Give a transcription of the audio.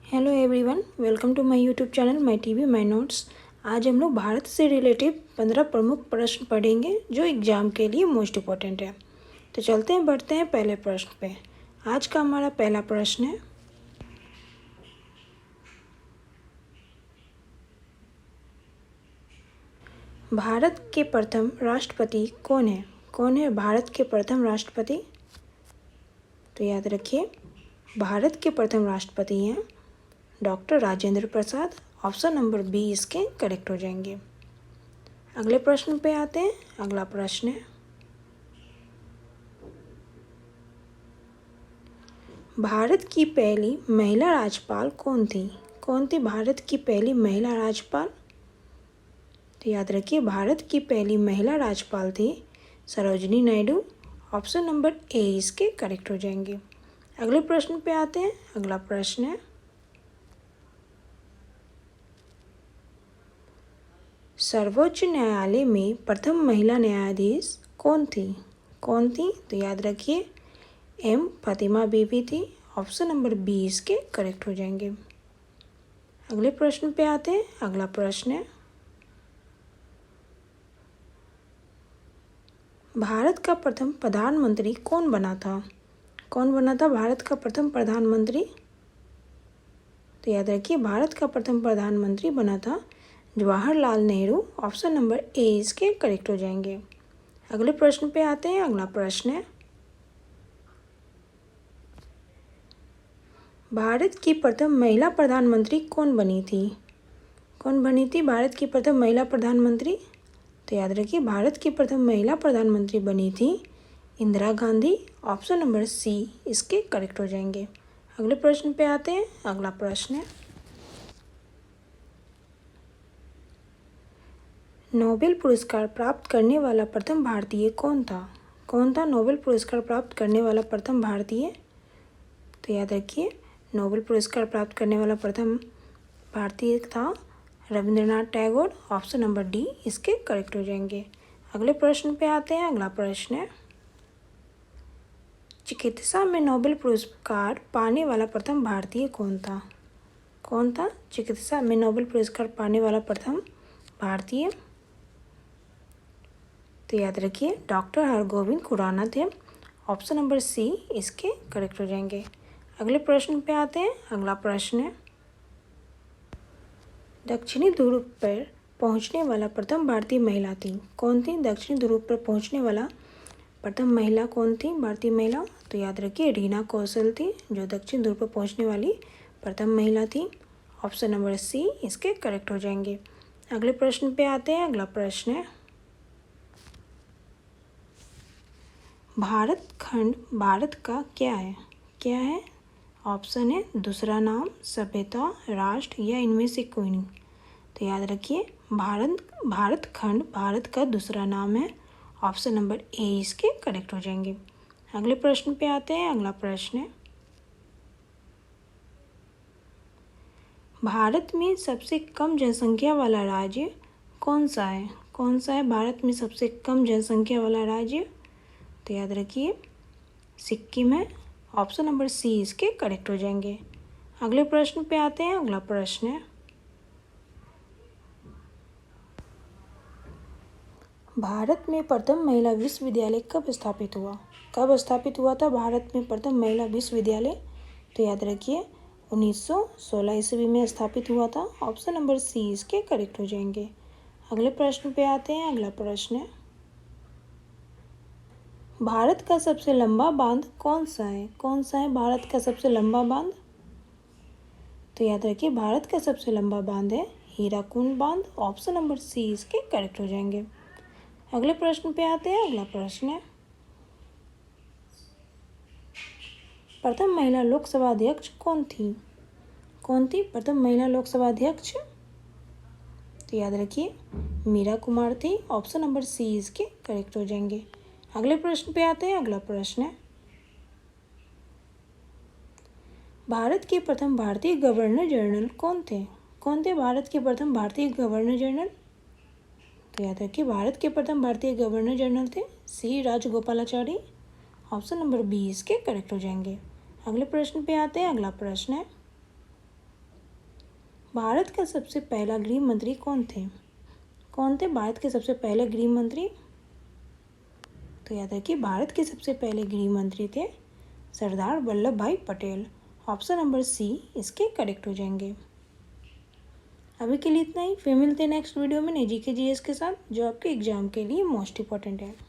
Hello everyone, welcome to my YouTube channel my TV my notes. आज हम लोग भारत से रिलेटिव 15 प्रमुख प्रश्न पढ़ेंगे जो एग्जाम के लिए मोस्ट इम्पोर्टेंट है। तो चलते हैं, बढ़ते हैं पहले प्रश्न पे। आज का हमारा पहला प्रश्न है, भारत के प्रथम राष्ट्रपति कौन है? कौन है भारत के प्रथम राष्ट्रपति? तो याद रखिए, भारत के प्रथम राष्ट्रपति हैं doctor Rajendra Prasad. Option number B इसके करेक्ट हो जाएंगे। अगले प्रश्न पे आते हैं। अगला प्रश्न है, भारत की पहली महिला राज्यपाल कौन थी? कौन थी भारत की पहली महिला राज्यपाल? तो याद रखिए, भारत की पहली महिला राज्यपाल थी Sarojini Naidu. Option number A इसके करेक्ट हो जाएंगे। अगले प्रश्न पे आते हैं। अगला प्रश्न है, सर्वोच्च न्यायालय में प्रथम महिला न्यायाधीश कौन थी? कौन थी? तो याद रखिए, एम फातिमा बीबी थी। ऑप्शन नंबर बी इसके करेक्ट हो जाएंगे। अगले प्रश्न पे आते हैं। अगला प्रश्न है, भारत का प्रथम प्रधानमंत्री कौन बना था? कौन बना था भारत का प्रथम प्रधानमंत्री? तो याद रखिए, भारत का प्रथम प्रधानमंत्री बना था Jawaharlal Nehru. Option number A इसके करेक्ट हो जाएंगे। अगले प्रश्न पे आते हैं। अगला प्रश्न है, भारत की प्रथम महिला प्रधानमंत्री कौन बनी थी? कौन बनी थी भारत की प्रथम महिला प्रधानमंत्री? तो याद रखिए, भारत की प्रथम महिला प्रधानमंत्री बनी थी Indira Gandhi. Option number C इसके करेक्ट हो जाएंगे। अगले प्रश्न पे आते हैं। अगला प्रश्न है, नोबेल पुरस्कार प्राप्त करने वाला प्रथम भारतीय कौन था? कौन था नोबेल पुरस्कार प्राप्त करने वाला प्रथम भारतीय? तो याद रखिए, नोबेल पुरस्कार प्राप्त करने वाला प्रथम भारतीय था Rabindranath Tagore. Option number D इसके करेक्ट हो जाएंगे। अगले प्रश्न पे आते हैं। अगला प्रश्न है, चिकित्सा में नोबेल पुरस्कार पाने वाला प्रथम भारतीय कौन था? कौन था चिकित्सा में नोबेल पुरस्कार पाने वाला प्रथम भारतीय? तो याद रखिए, डॉक्टर हरगोविंद खुराना थे। ऑप्शन नंबर सी इसके करेक्ट हो जाएंगे। अगले प्रश्न पे आते हैं। अगला प्रश्न है, दक्षिणी ध्रुव पर पहुंचने वाला प्रथम भारतीय महिला थी? कौन थी दक्षिणी ध्रुव पर पहुंचने वाला प्रथम महिला कौन थी भारतीय महिला? तो याद रखिए, रीना कौशल थी जो दक्षिण ध्रुव पर पहुंचने वाली प्रथम महिला थी। ऑप्शन नंबर सी इसके करेक्ट हो जाएंगे। अगले प्रश्न पे आते हैं। अगला प्रश्न है, भारत खंड भारत का क्या है? क्या है? ऑप्शन है दूसरा नाम, सभ्यता, राष्ट्र या इनमें से कोई नहीं। तो याद रखिए, भारत खंड भारत का दूसरा नाम है। ऑप्शन नंबर ए इसके करेक्ट हो जाएंगे। अगले प्रश्न पे आते हैं। अगला प्रश्न है, भारत में सबसे कम जनसंख्या वाला राज्य कौन सा है? कौन सा है भारत में सबसे कम जनसंख्या वाला राज्य? तो याद रखिए, सिक्किम है। ऑप्शन नंबर सी इसके करेक्ट हो जाएंगे। अगले प्रश्न पे आते हैं। अगला प्रश्न है, भारत में प्रथम महिला विश्वविद्यालय कब स्थापित हुआ? कब स्थापित हुआ था भारत में प्रथम महिला विश्वविद्यालय? तो याद रखिए, 1916 ईस्वी में स्थापित हुआ था। ऑप्शन नंबर सी इसके करेक्ट हो जाएंगे। अगले प्रश्न पे आते हैं। अगला प्रश्न है, भारत का सबसे लंबा बांध कौन सा है? कौन सा है भारत का सबसे लंबा बांध? तो याद रखिए, भारत का सबसे लंबा बांध है हीराकुंड बांध। ऑप्शन नंबर सी इसके करेक्ट हो जाएंगे। अगले प्रश्न पे आते हैं। अगला प्रश्न है, प्रथम महिला लोकसभा अध्यक्ष कौन थी? कौन थी प्रथम महिला लोकसभा अध्यक्ष? तो याद रखिए, मीरा कुमार थी। ऑप्शन नंबर सी इसके करेक्ट हो जाएंगे। अगले प्रश्न पे आते हैं। अगला प्रश्न है, भारत के प्रथम भारतीय गवर्नर जनरल कौन थे? कौन थे भारत के प्रथम भारतीय गवर्नर जनरल? तो याद रखिए, भारत के प्रथम भारतीय गवर्नर जनरल थे सी राजगोपालाचारी। ऑप्शन नंबर बी इसके करेक्ट हो जाएंगे। अगले प्रश्न पे आते हैं। अगला प्रश्न है, भारत का सबसे पहला गृह मंत्री कौन थे? कौन थे भारत के सबसे पहले गृह मंत्री? तो याद रखिए, भारत के सबसे पहले गृह मंत्री थे सरदार वल्लभ भाई पटेल। ऑप्शन नंबर सी इसके करेक्ट हो जाएंगे। अभी के लिए इतना ही, फिर मिलते हैं नेक्स्ट वीडियो में नई जीके जीएस के साथ, जो आपके एग्जाम के लिए मोस्ट इंपॉर्टेंट है।